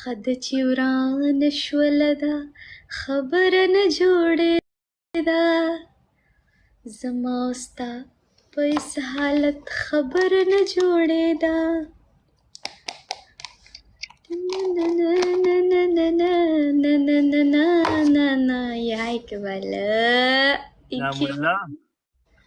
خد چې وران شوله ده خبره نه جوړېده زما او ستا په هېڅ حالت خبره نه جوړېده یا اقبال نعم الله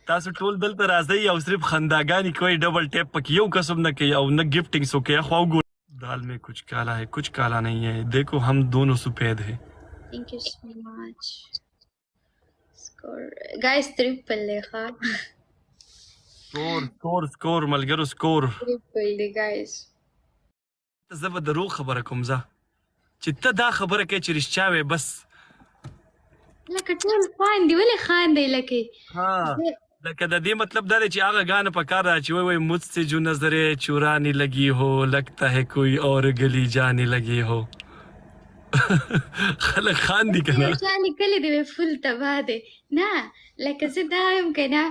تاسو ټول دلته راځئ او صرف خنداګانې کوئ ډبل ټیپ پکې یو کس هم نه کوي او نه گفٹنگ سو کوي خو وګورئ دال میں کچھ کالا ہے کچھ کالا نہیں ہے دیکھو ہم دونوں سفید ہیں thank you so much score guys triple دی ښه سکور ملګرو سکور triple دی guys زه به دروغ خبره کوم زه چې ته دا خبره کوې چې رښتیا وې بس لکه ټول خاندي ولې خاندي لکه ها لکه د دې مطلب دا دی چې هغه ګانه په کار را چې وایي مجھ سے جو نظریں چرانے لگی ہو لگتا ہے کوئی اور گلی جانے لگی ہو خلک خاندي که نه چا لیکلی دی فل تباه دی نه لکه زه دا یم که نه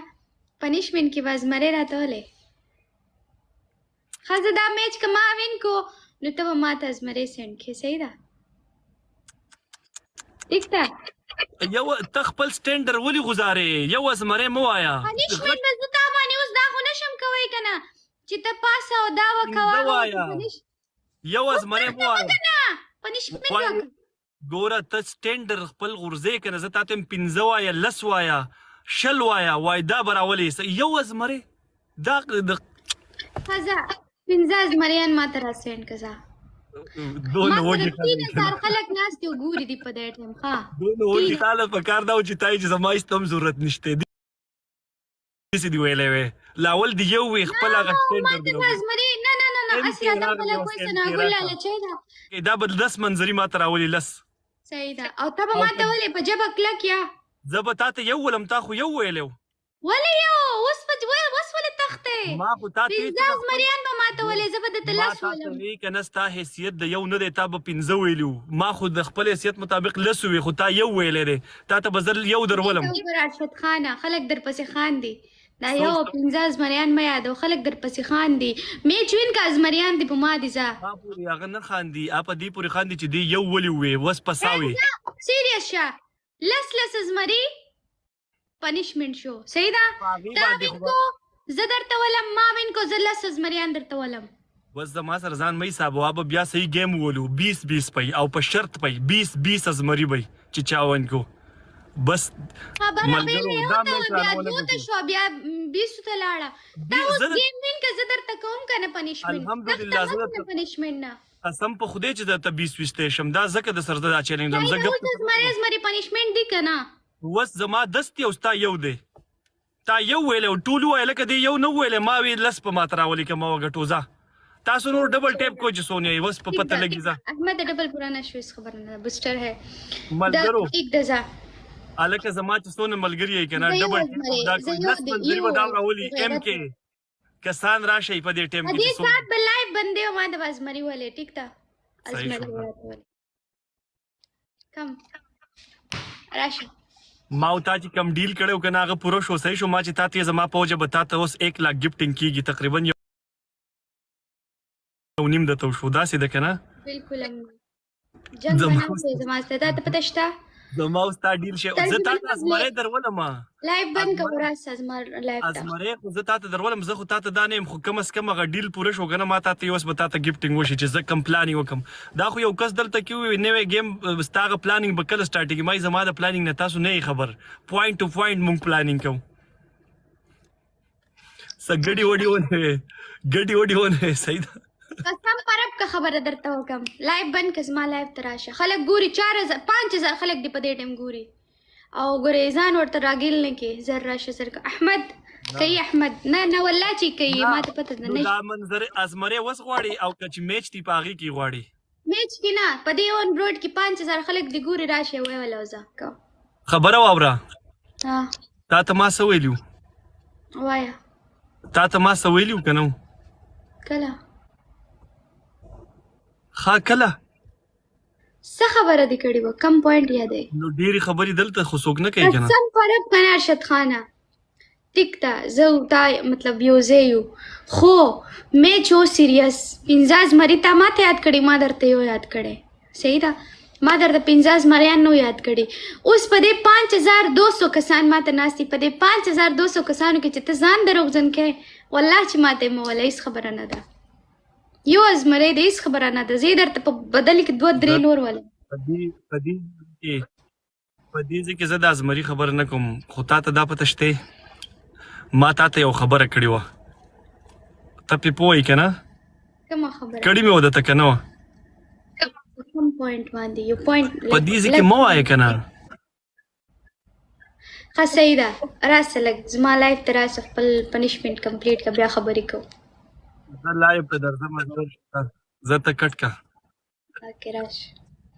پنشمنټ کې به زمری راته ولې ښه زه دا میچ که ما وین کو نو ته به ما ته زمری سینډ کړې صحیح ده ټیک ده یو ته خپل سټینډر ولې غوځارې یو زمری مه وایه پنشمنټ به زه تا باندې اوس دا خو نشم کوی که نه چې ته پاسه او دا پنځه وایه یو زمری مه وایه پنشمنټ وکړه ګوره ته سټینډر خپل غورځې که نه زه تا ته یم پنځه وایه لس وایه شل وایه وایي دا به راولې یو زمری دا ښځه پنځه زمریان ما ته را سینډ که زه دونه ما وږي سره 3000 خلک ناست دي او ګوري دي په دې ټایم ښه دونه وږي خاله په کار دا و چې تا یې چې زما هېڅ هم ضرورت نشته داسې دي ویلی وې لاول دې یو وې خپل هغه ما ته دا زمري نه نه نه نه هسې راته خپله کوی څه ناګل لالچی ده دا به 10 منظري ما ته راولي لس صحیح ده او ته به ما ته ولې په ژبه کلک یا زه به تا ته یو ولم تا خو یو ویلی و ولې یو اوس ولې تختې ما خو تا ته پنځه زمریان به ما ته ولې زه به درته ما لس تا ته ولم وی که نه ستا حیثیت د یو نه دی تا به پنځه ویلي وو ما خو د خپل حیثیت مطابق لس وې خو تا یو ویلی دی تا ته به زه یو در ولم راشد خانه خلک درپسې خاندي دا یو پنځه زمریان مه یادو خلک درپسې خاندي میچ وین که زمریان دي په ما دي ځه ما پورې هغه نه خاندي په دې پورې خاندي چې دی یو ولې وې وس پسا وې سیریس شه لس زمري پنشمنټ شو صحیح ده تا وین کو زه درته ولم ما وین کو زه لس زمریان درته ولم بس زما سره ځان مه حسابوه به بیا صحیح گیم وولو 20 پی او په شرط پی 20 زمري بی چې چا ون کو بس خبره ویلې او بیا دوته شو بیا 20 ته لاړه دا اوس گیم وین که زه درته کوم که نه پنشمنټ الحمدلله زه درته پنشمنټ نه قسم په خدای چې درته 20 ویشتی شم دا ځکه د سر دا چیلنج هم اوس زمری پنشمنټ دی که نه وس زما دست یو ستا یو دی تا یو ویلی ټول وویل لکه دی یو نه وویلی ما وی لس په ما ته راولي که ما وګټو ځه تاسو نور ډبل ټیپ کو چې سونیا وس په پته لګي ځه احمد ډبل پورا نه شو اس خبر نه بوسټر ہے ملګرو ټیک ده ځه الکه زما چې څونه ملګري یې که نه ډبل ټیپ دا کوي لس منځري به دا راولي ایم کې کسان راشئ په دې ټیم کې دې سات به لایو بندې او ما د ازمري ولې ټیک ده ازمري ولې کم راشه ما او تا چې کم ډیل کړو که نه هغه پوره شو صحیح شو ما چې تا ته زما پوجه به تا ته اوس 1 लाख ګفټینګ کېږي تقریبا یو نیم درته وشو داسې ده که نه بلکل جنګ به نه کوې زما سره تا ته پته شته زما او ستا ډیل شي زه تا ته ازمری درولم لایو بند که وراسه زما لایو ته ازمری خو زه تا ته درولم زه خو تا ته دا نه یم خو کم از کم هغه ډیل پوره شو که نه ما تا ته اوس به تا ته ګفټینګ وشي چې زه کم پلانینګ وکړم دا خو یو کس دلته کې ووي نوی ګیم ستا هغه پلانینګ به کله سټارټېږي ما زما د پلانینګ نه تاسو نه یې خبر پوینټ ټو پوینټ مونږ پلانینګ کوو څه ګډې وډې ونه صحیح ده قسم پرب که خبره درته وکم لایو بند که زما لایو ته راشه خلک ګوري 4000 5000 خلک دی په دې ټایم ګوري او ګورې ځان ورته راګیل نه کې زر راشه زر احمد کوي احمد نه والله چې کوي ما ته پته نه دا منظر ازمری وس غواړي او که چې میچ دی په هغې کې غواړي میچ کې نه په دې اون بروډ کې 5000 خلک دی ګوري راشه وای ولا وزه کو خبره واوره ها تا ته ما څه ویلي وایا تا ته ما څه ویلي که نه کله ښه کله څه خبره دې کړې وه کم پوینټ یادوي نو ډېرې خبرې دلته خو څوک نه کوي که نه قسم پرب کنه ارشد خانه ټیک ده زه او تا مطلب یو ځای یو خو میچ و سیریس 50 زمري تا ماته یاد کړي ما درته یو یاد کړی صحیح ده ما درته 50 زمریان نو یاد کړي اوس په دې 5200 کسان ماته ناستي په دې 5200 کسانو کې چې ته ځان دروغجن کې والله چې ماته مو ولا هیڅ خبره نه ده یو زمری د هیڅ خبره نه ده زه درته په بدل کې 2-3 نور ولې په دې ځکه زه د ازمري خبر نه کوم خو تا ته دا پته شته ما تا ته یو خبره کړې وه ته پې پوهې که نه کومه خبره کړې مې وه درته که نه وه کوم پوینټ باندې یو پوینټ په دې ځکه مه وایې که نه ښه صحیح ده راسه لږ زما لایف ته راسه خپل پنشمنټ کمپلیټ که بیا خبرې کوو زه لایف ته درځم زه ته کټ که اوکې راشه